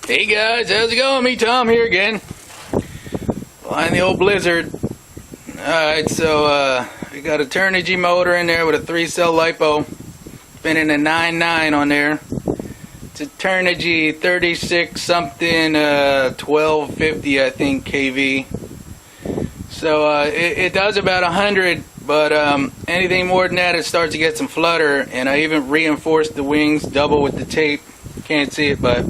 Hey guys, how's it going? Me, Tom, here again. Flying the old Blizzard. Alright, so we got a Turnigy motor in there with a 3-cell LiPo. Spinning a 9.9 on there. It's a Turnigy 36 something 1250 I think kV. So it does about 100, but anything more than that it starts to get some flutter, and I even reinforced the wings double with the tape. Can't see it, but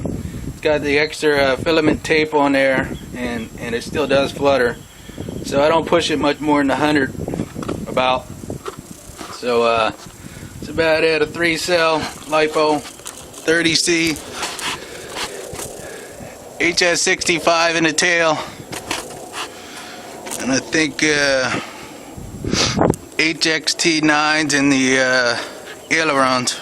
it's got the extra filament tape on there, and it still does flutter. So I don't push it much more than 100 about. So it's about it. A 3-cell LiPo 30C HS65 in the tail, and I think HXT9s in the ailerons.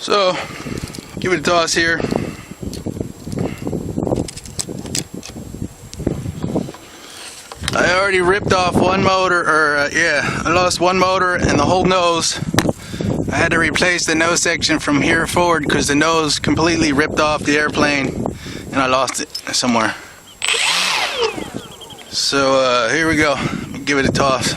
So give it a toss here. I already ripped off one motor, I lost one motor and the whole nose. I had to replace the nose section from here forward because the nose completely ripped off the airplane and I lost it somewhere. So here we go. Give it a toss.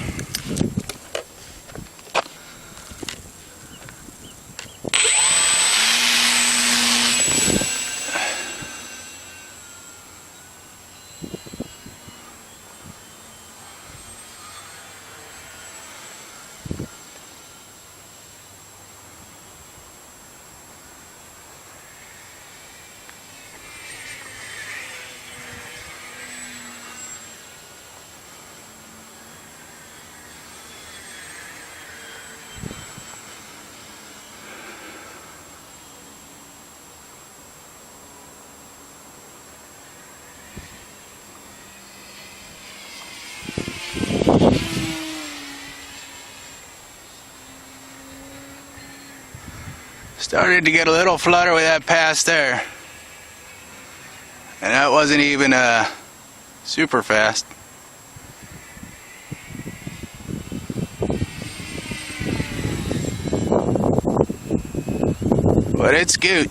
Started to get a little flutter with that pass there, and that wasn't even super fast. But it's good.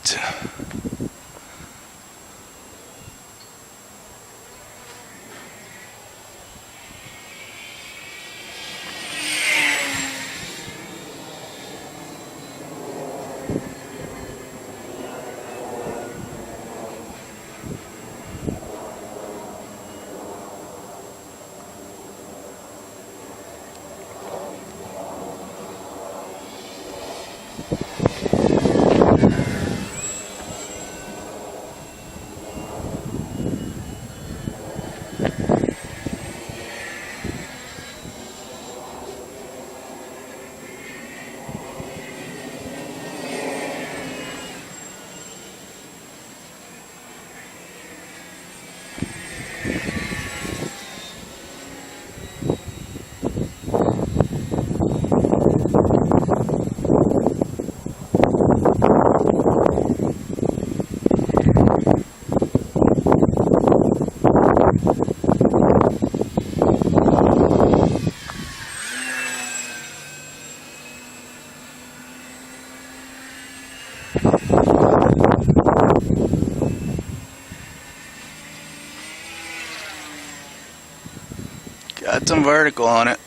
Got some vertical on it.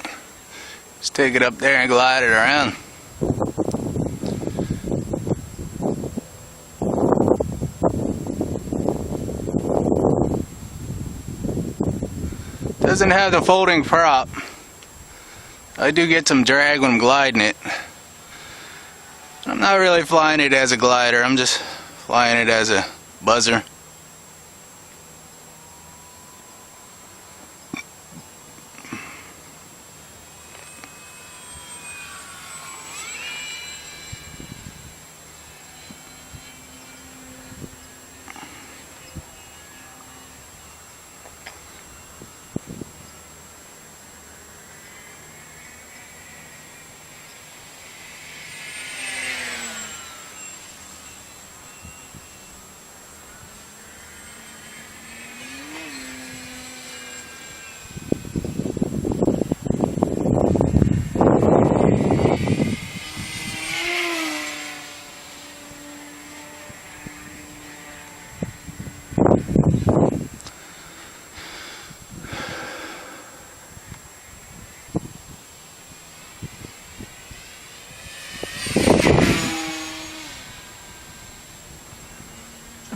Just take it up there and glide it around. Doesn't have the folding prop. I do get some drag when I'm gliding it. I'm not really flying it as a glider, I'm just flying it as a buzzer.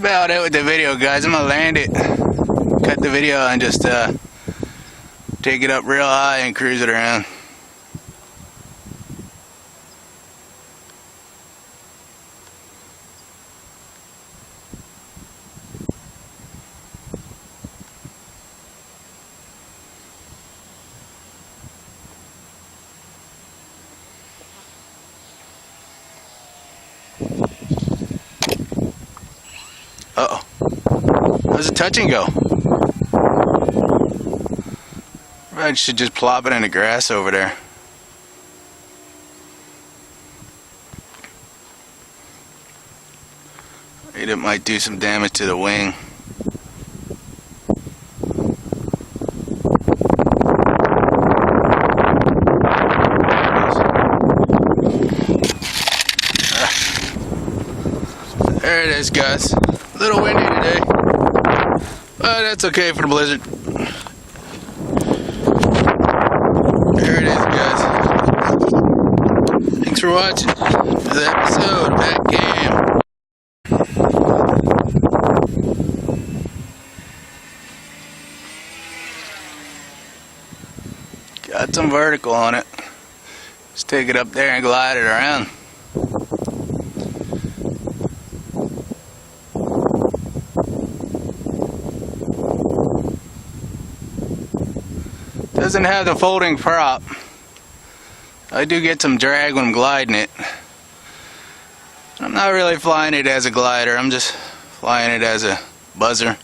about it with the video, guys. I'm gonna land it, cut the video, and just take it up real high and cruise it around. Uh-oh. How's it touch and go? I should just plop it in the grass over there. It might do some damage to the wing. There it is, guys. A little windy today, but that's okay for the blizzard. There it is, guys. Thanks for watching the episode. Back game. Got some vertical on it. Just take it up there and glide it around. Doesn't have the folding prop. I do get some drag when I'm gliding it. I'm not really flying it as a glider, I'm just flying it as a buzzer.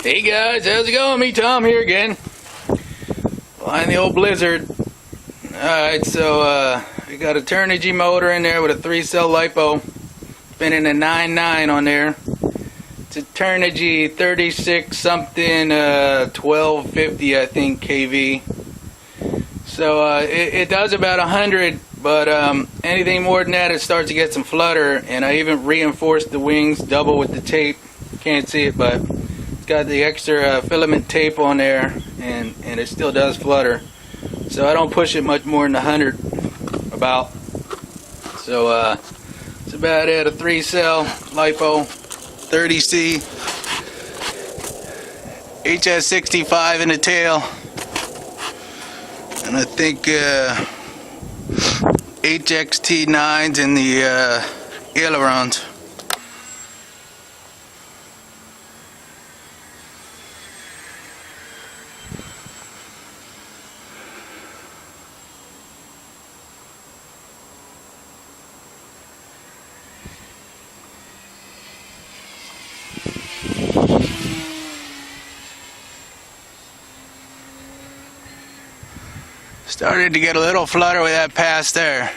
Hey guys, how's it going? Me, Tom, here again. Flying the old Blizzard. Alright, so we got a Turnigy motor in there with a 3-cell LiPo. Spinning a 9.9 on there. It's a Turnigy 36 something 1250, I think, kV. So it does about 100, but anything more than that, it starts to get some flutter. And I even reinforced the wings double with the tape. Can't see it, but it's got the extra filament tape on there, and it still does flutter. So I don't push it much more than 100 about. So it's about it. A 3-cell LiPo 30C HS65 in the tail, and I think HXT9s in the ailerons. Started to get a little flutter with that pass there,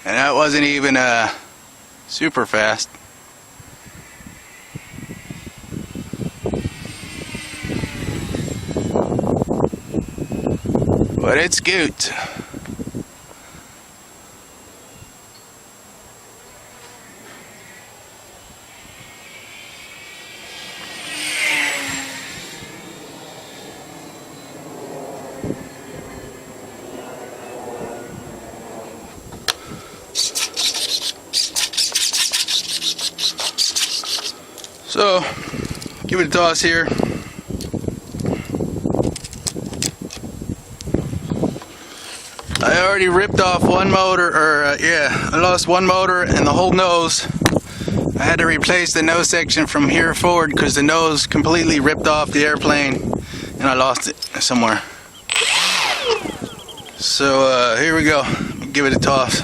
and that wasn't even super fast. But it's good. So, give it a toss here. I already ripped off one motor, I lost one motor and the whole nose. I had to replace the nose section from here forward because the nose completely ripped off the airplane and I lost it somewhere. So, here we go. Give it a toss.